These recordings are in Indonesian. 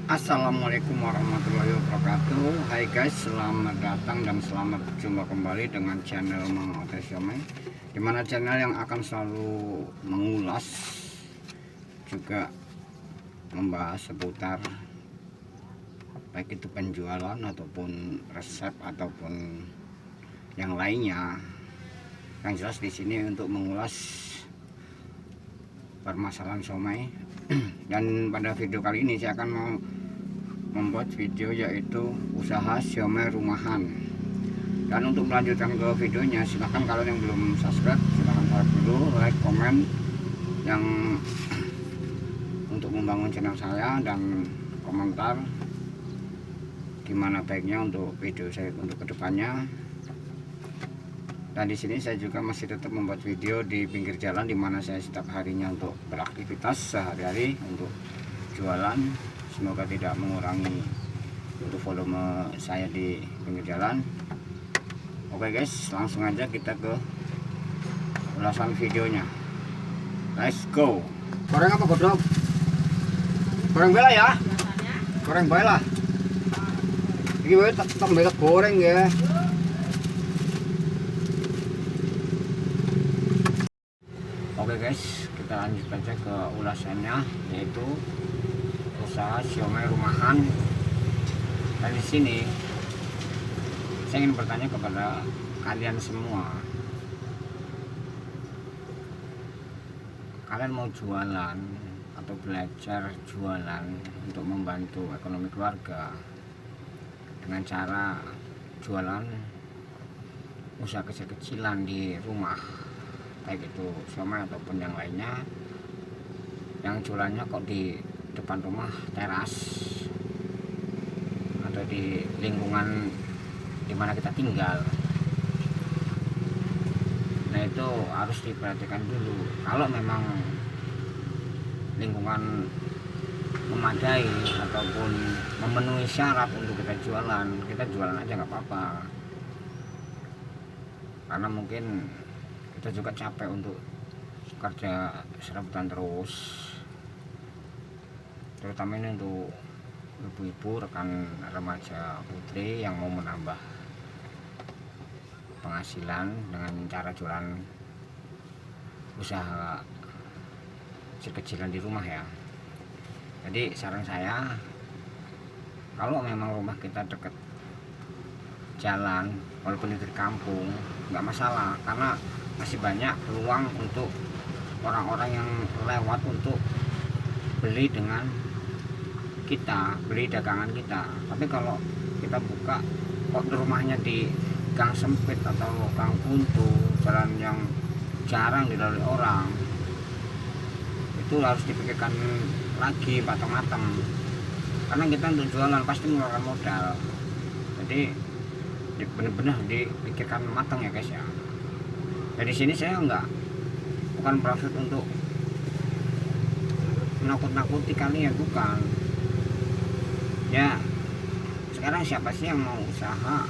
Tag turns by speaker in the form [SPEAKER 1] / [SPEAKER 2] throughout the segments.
[SPEAKER 1] Assalamualaikum warahmatullahi wabarakatuh. Hai guys, selamat datang dan selamat berjumpa kembali dengan channel Mang Ote Siomay, dimana channel yang akan selalu mengulas juga membahas seputar baik itu penjualan ataupun resep ataupun yang lainnya. Yang jelas di sini untuk mengulas permasalahan siomay. Dan pada video kali ini saya akan mau membuat video yaitu usaha siomay rumahan. Dan untuk melanjutkan ke videonya, silahkan kalian yang belum subscribe silahkan subscribe dulu, like, komen yang untuk membangun channel saya, dan komentar gimana baiknya untuk video saya untuk kedepannya. Dan di sini saya juga masih tetap membuat video di pinggir jalan, dimana saya setiap harinya untuk beraktivitas sehari-hari untuk jualan. Semoga tidak mengurangi untuk volume saya di pinggir jalan. Oke guys, langsung aja kita ke ulasan videonya. Let's go. Goreng apa godok? Goreng bela ya? Goreng bela. Ini tetap bela goreng ya. Oke guys, kita lanjut aja ke ulasannya, yaitu usaha siomay rumahan. Dan di sini saya ingin bertanya kepada kalian semua, kalian mau jualan atau belajar jualan untuk membantu ekonomi keluarga dengan cara jualan usaha kecil-kecilan di rumah, baik itu siomay ataupun yang lainnya, yang jualannya kok di depan rumah, teras, atau di lingkungan dimana kita tinggal. Nah itu harus diperhatikan dulu. Kalau memang lingkungan memadai ataupun memenuhi syarat untuk kita jualan aja nggak apa-apa, karena mungkin kita juga capek untuk kerja serabutan terus, terutama ini untuk ibu-ibu, rekan remaja putri yang mau menambah penghasilan dengan cara jualan usaha kecil-kecilan di rumah ya. Jadi saran saya, kalau memang rumah kita dekat jalan walaupun di kampung nggak masalah, karena masih banyak peluang untuk orang-orang yang lewat untuk beli dengan kita, beli dagangan kita. Tapi kalau kita buka kok rumahnya di gang sempit atau gang buntu, jalan yang jarang dilalui orang, itu harus dipikirkan lagi matang-matang, karena kita untuk jualan pasti mengeluarkan modal. Jadi benar-benar dipikirkan matang ya guys ya. Jadi sini saya bukan bermaksud untuk menakut-nakuti kalian, bukan. Ya sekarang siapa sih yang mau usaha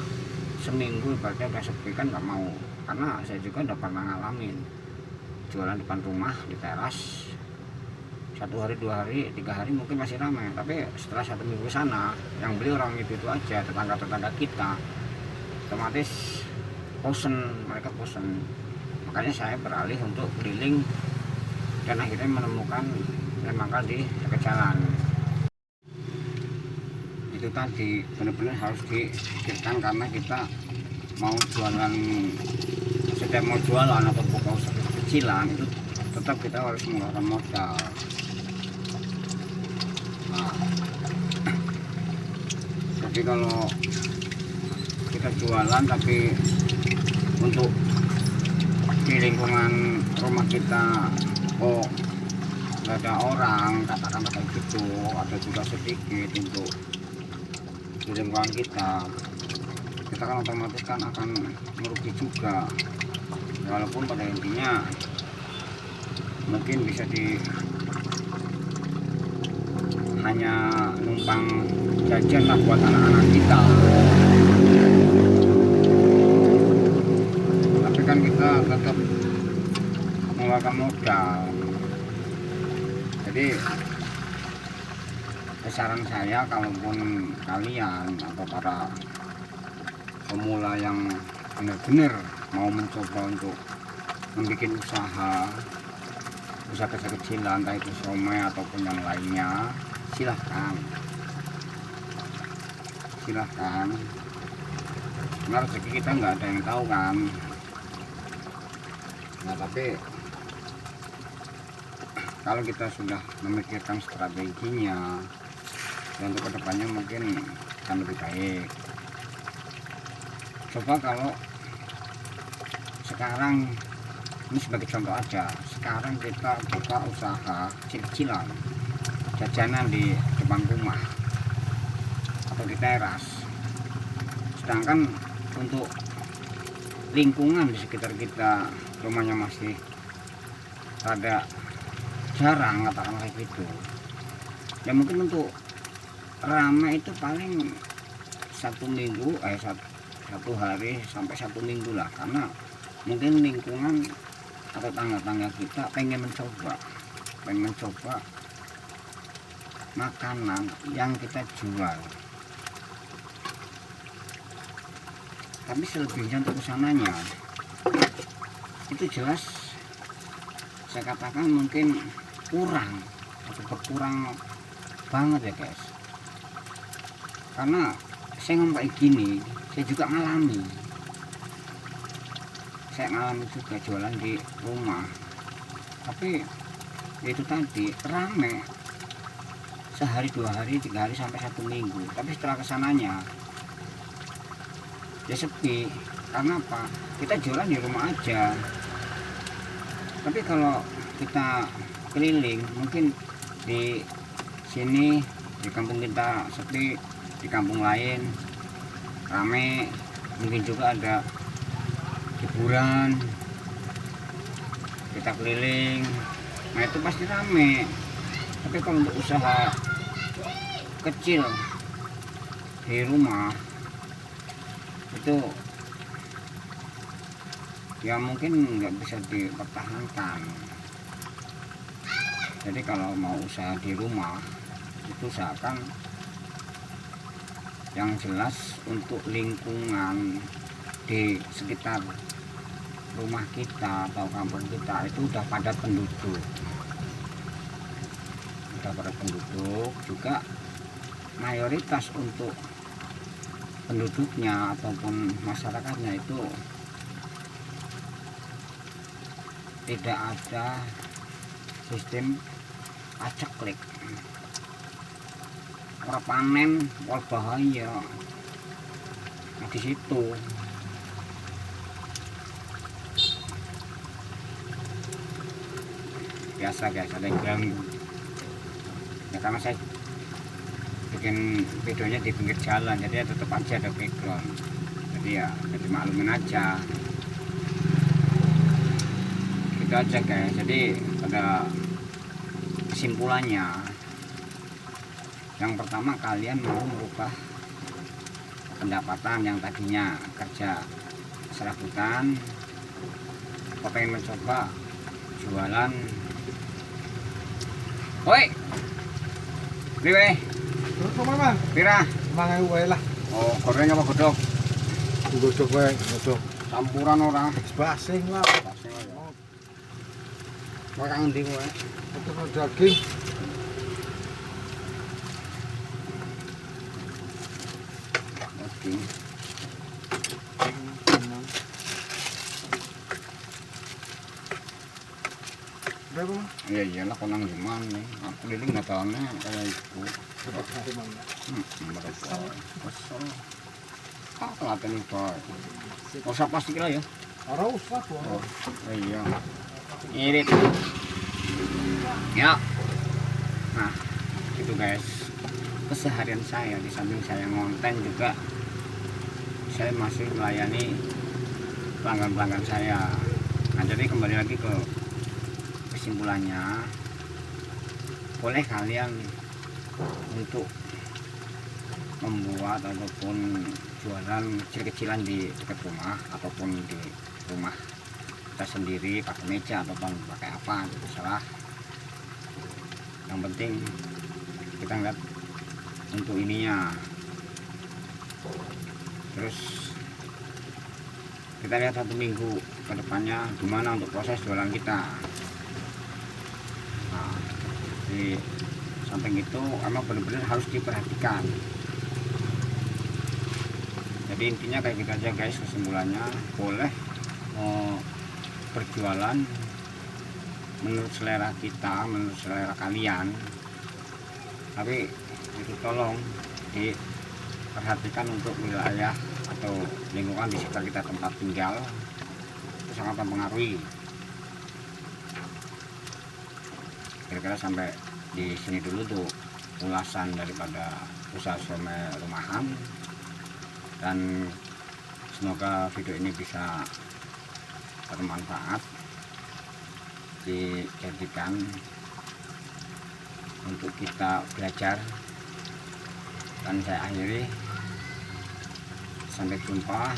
[SPEAKER 1] seminggu ibaratnya udah sepi, kan nggak mau. Karena saya juga udah pernah ngalamin jualan depan rumah di teras, 1 hari, 2 hari, 3 hari mungkin masih ramai, tapi setelah 1 minggu sana yang beli orang itu aja, tetangga-tetangga kita, otomatis mereka bosen. Makanya saya beralih untuk keliling dan akhirnya menemukan mangkal di dekat jalan. Itu tadi benar-benar harus dipikirkan, karena kita mau jualan, setiap mau jualan atau buka usaha kecilan itu tetap kita harus mengeluarkan modal. Nah, jadi kalau kita jualan tapi untuk di lingkungan rumah kita nggak ada orang, katakanlah kayak gitu, ada juga sedikit untuk di lingkungan kita kan otomatis kan akan merugi juga. Walaupun pada intinya mungkin bisa hanya numpang jajan lah buat anak-anak kita, tapi kan kita tetap mengeluarkan modal. Jadi Saran saya, kalaupun kalian atau para pemula yang benar-benar mau mencoba untuk membuat usaha kecil-kecilan, entah itu somai ataupun yang lainnya, silahkan karena rezeki kita nggak ada yang tahu kan. Nah, tapi kalau kita sudah memikirkan strateginya, dan untuk kedepannya mungkin akan lebih baik. Coba kalau sekarang, ini sebagai contoh aja, sekarang kita buka usaha kecil-kecilan, jajanan di depan rumah atau di teras, sedangkan untuk lingkungan di sekitar kita rumahnya masih rada jarang, katakan kayak gitu ya, mungkin untuk ramai itu paling satu hari sampai 1 minggu lah, karena mungkin lingkungan atau tangga-tangga kita pengen mencoba makanan yang kita jual. Tapi selebihnya untuk kesananya itu jelas saya katakan mungkin kurang atau berkurang banget ya guys. Karena saya ngomong kayak gini, saya juga ngalami juga jualan di rumah, tapi itu tadi rame sehari, 2 hari, 3 hari sampai 1 minggu, tapi setelah kesananya ya sepi. Karena apa? Kita jualan di rumah aja, tapi kalau kita keliling, mungkin di sini di kampung kita sepi, di kampung lain rame, mungkin juga ada hiburan, kita keliling, nah itu pasti rame. Tapi kalau untuk usaha kecil di rumah itu ya mungkin nggak bisa dipertahankan. Jadi kalau mau usaha di rumah itu usahakan yang jelas untuk lingkungan di sekitar rumah kita atau kampung kita itu udah pada penduduk, juga mayoritas untuk penduduknya ataupun masyarakatnya itu tidak ada sistem acaklik, ora panen, wal bahaya. Nah, di situ biasa guys, ada yang ganggu ya, karena saya bikin videonya di pinggir jalan, jadi ya tetap aja ada background, jadi ya maklumin aja gitu aja guys. Jadi pada kesimpulannya, yang pertama, kalian mau merubah pendapatan yang tadinya kerja serabutan, kau pengen mencoba jualan. Woi, priwe?
[SPEAKER 2] Terus kemana?
[SPEAKER 1] Pira?
[SPEAKER 2] Mangai wae lah.
[SPEAKER 1] Oh, goreng apa godok?
[SPEAKER 2] Godok wae, godok.
[SPEAKER 1] Campuran ora?
[SPEAKER 2] Basing lah.
[SPEAKER 1] Basing ya. Kowe kang endi kowe?
[SPEAKER 2] Godok daging.
[SPEAKER 1] Oke.
[SPEAKER 2] Berapa?
[SPEAKER 1] Iya iyalah, kau nang gimana nih? Aku keliling nggak tahu nih kayak itu. Berapa? Kesel. Ah, kelaten itu. Kau usah plastik lah ya?
[SPEAKER 2] Ora usah kok.
[SPEAKER 1] Oh, iya. Irit. Ya. Nah, itu guys. Keseharian saya, di samping saya ngonten juga, saya masih melayani pelanggan-pelanggan saya. Nah, jadi kembali lagi ke kesimpulannya, boleh kalian untuk membuat ataupun jualan kecil-kecilan di dekat rumah ataupun di rumah kita sendiri, pakai meja ataupun pakai apa, itu terserah. Yang penting kita ngeliat untuk ininya. Terus kita lihat 1 minggu ke depannya gimana untuk proses jualan kita. Nah, di samping itu emang benar-benar harus diperhatikan. Jadi intinya kayak gitu aja guys, kesimpulannya boleh berjualan menurut selera kita, menurut selera kalian, tapi itu tolong diperhatikan untuk wilayah atau lingkungan di sekitar kita tempat tinggal, itu sangat mempengaruhi. Kira-kira sampai di sini dulu tuh ulasan daripada usaha somai rumahan, dan semoga video ini bisa bermanfaat, dijadikan untuk kita belajar. Dan saya akhiri, sampai jumpa.